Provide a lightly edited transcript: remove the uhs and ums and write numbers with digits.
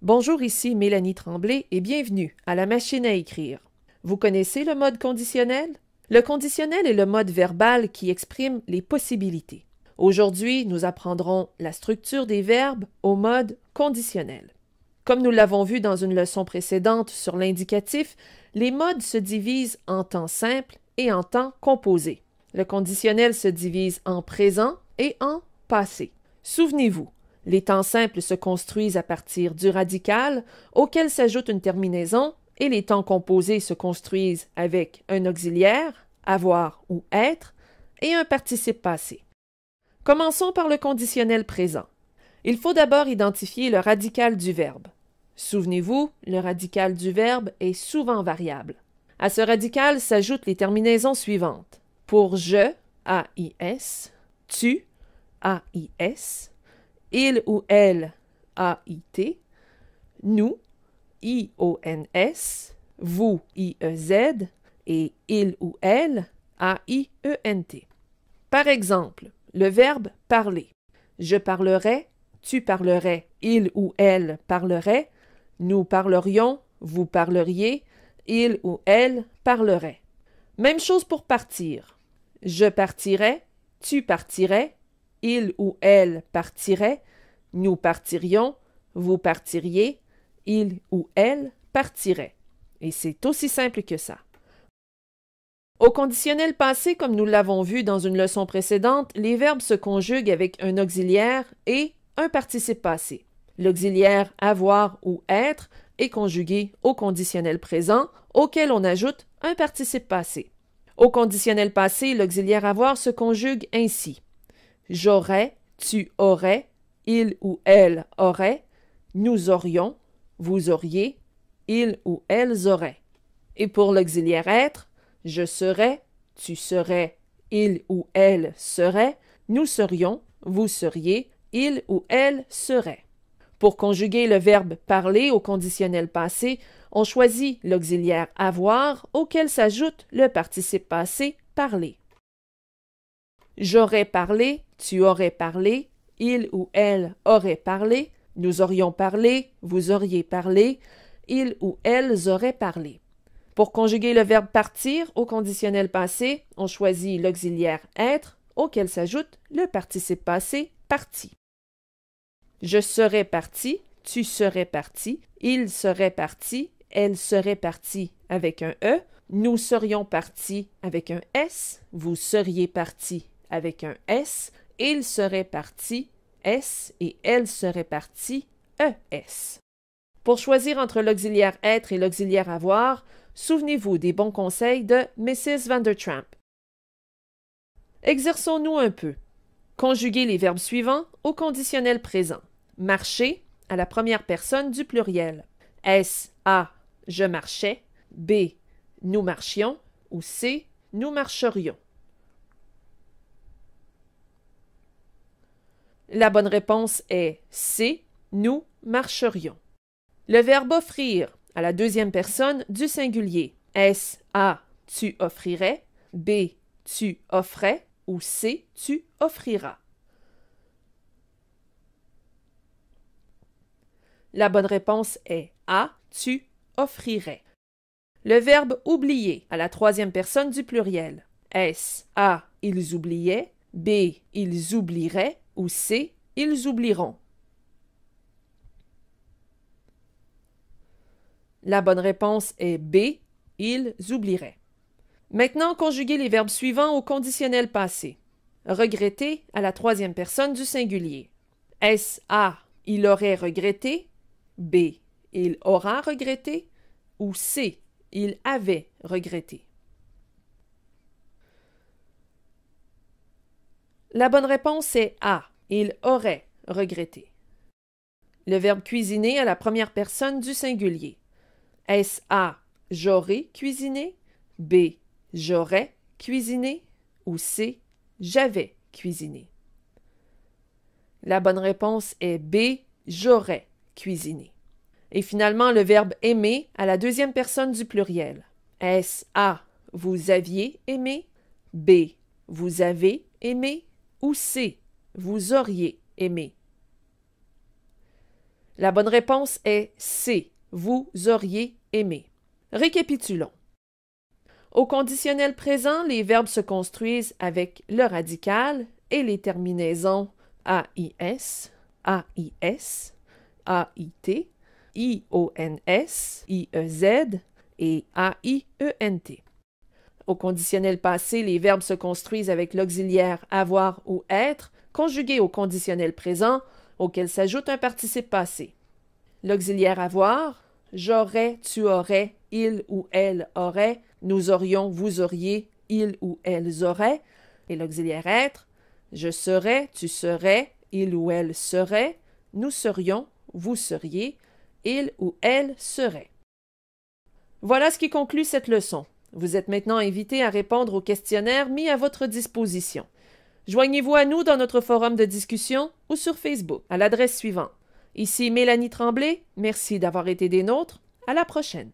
Bonjour, ici Mélanie Tremblay et bienvenue à la machine à écrire. Vous connaissez le mode conditionnel? Le conditionnel est le mode verbal qui exprime les possibilités. Aujourd'hui, nous apprendrons la structure des verbes au mode conditionnel. Comme nous l'avons vu dans une leçon précédente sur l'indicatif, les modes se divisent en temps simple et en temps composé. Le conditionnel se divise en présent et en passé. Souvenez-vous, les temps simples se construisent à partir du radical, auquel s'ajoute une terminaison, et les temps composés se construisent avec un auxiliaire, avoir ou être, et un participe passé. Commençons par le conditionnel présent. Il faut d'abord identifier le radical du verbe. Souvenez-vous, le radical du verbe est souvent variable. À ce radical s'ajoutent les terminaisons suivantes. Pour je, AIS, tu, AIS, il ou elle, AIT, nous, IONS, vous, IEZ, et il ou elle, AIENT. Par exemple, le verbe parler. Je parlerai, tu parlerais, il ou elle parlerait, nous parlerions, vous parleriez, il ou elle parlerait. Même chose pour partir. Je partirai, tu partirais, il ou elle partirait, nous partirions, vous partiriez, il ou elle partirait. Et c'est aussi simple que ça. Au conditionnel passé, comme nous l'avons vu dans une leçon précédente, les verbes se conjuguent avec un auxiliaire et un participe passé. L'auxiliaire avoir ou être est conjugué au conditionnel présent, auquel on ajoute un participe passé. Au conditionnel passé, l'auxiliaire avoir se conjugue ainsi. J'aurais, tu aurais, il ou elle aurait, nous aurions, vous auriez, ils ou elles auraient. Et pour l'auxiliaire être, je serais, tu serais, il ou elle serait, nous serions, vous seriez, il ou elle serait. Pour conjuguer le verbe parler au conditionnel passé, on choisit l'auxiliaire avoir auquel s'ajoute le participe passé parler. J'aurais parlé, tu aurais parlé, il ou elle aurait parlé, nous aurions parlé, vous auriez parlé, ils ou elles auraient parlé. Pour conjuguer le verbe partir au conditionnel passé, on choisit l'auxiliaire être auquel s'ajoute le participe passé parti. Je serais parti, tu serais parti, il serait parti, elle serait partie avec un E, nous serions partis avec un S, vous seriez partis avec un S, il serait parti S et elle serait partie ES. Pour choisir entre l'auxiliaire être et l'auxiliaire avoir, souvenez-vous des bons conseils de Mrs. Vandertramp. Exerçons-nous un peu. Conjuguez les verbes suivants au conditionnel présent. Marcher à la première personne du pluriel. Est-ce A, je marchais, B, nous marchions ou C, nous marcherions? La bonne réponse est C, nous marcherions. Le verbe offrir à la deuxième personne du singulier. Est-ce A, tu offrirais, B, tu offrais ou C, tu offriras? La bonne réponse est A, tu offrirais. Le verbe oublier à la troisième personne du pluriel. Est-ce A, ils oubliaient, B, ils oublieraient ou C, ils oublieront? La bonne réponse est B, ils oublieraient. Maintenant, conjuguez les verbes suivants au conditionnel passé. Regretter à la troisième personne du singulier. Est-ce A, il aurait regretté, B, il aura regretté ou C, il avait regretté? La bonne réponse est A, il aurait regretté. Le verbe cuisiner à la première personne du singulier. Est-ce A, j'aurais cuisiné, B, j'aurais cuisiné ou C, j'avais cuisiné? La bonne réponse est B, j'aurais cuisiné. Et finalement, le verbe aimer à la deuxième personne du pluriel. Est-ce A, vous aviez aimé? B, vous avez aimé? Ou C, vous auriez aimé? La bonne réponse est C, vous auriez aimé. Récapitulons. Au conditionnel présent, les verbes se construisent avec le radical et les terminaisons AIS, AIS, AIT, IONS, IEZ et AIENT. Au conditionnel passé, les verbes se construisent avec l'auxiliaire avoir ou être, conjugué au conditionnel présent, auquel s'ajoute un participe passé. L'auxiliaire avoir, j'aurais, tu aurais, il ou elle aurait, nous aurions, vous auriez, ils ou elles auraient, et l'auxiliaire être, je serais, tu serais, il ou elle serait, nous serions, vous seriez, il ou elle serait. Voilà ce qui conclut cette leçon. Vous êtes maintenant invité à répondre au questionnaire mis à votre disposition. Joignez-vous à nous dans notre forum de discussion ou sur Facebook à l'adresse suivante. Ici Mélanie Tremblay, merci d'avoir été des nôtres. À la prochaine.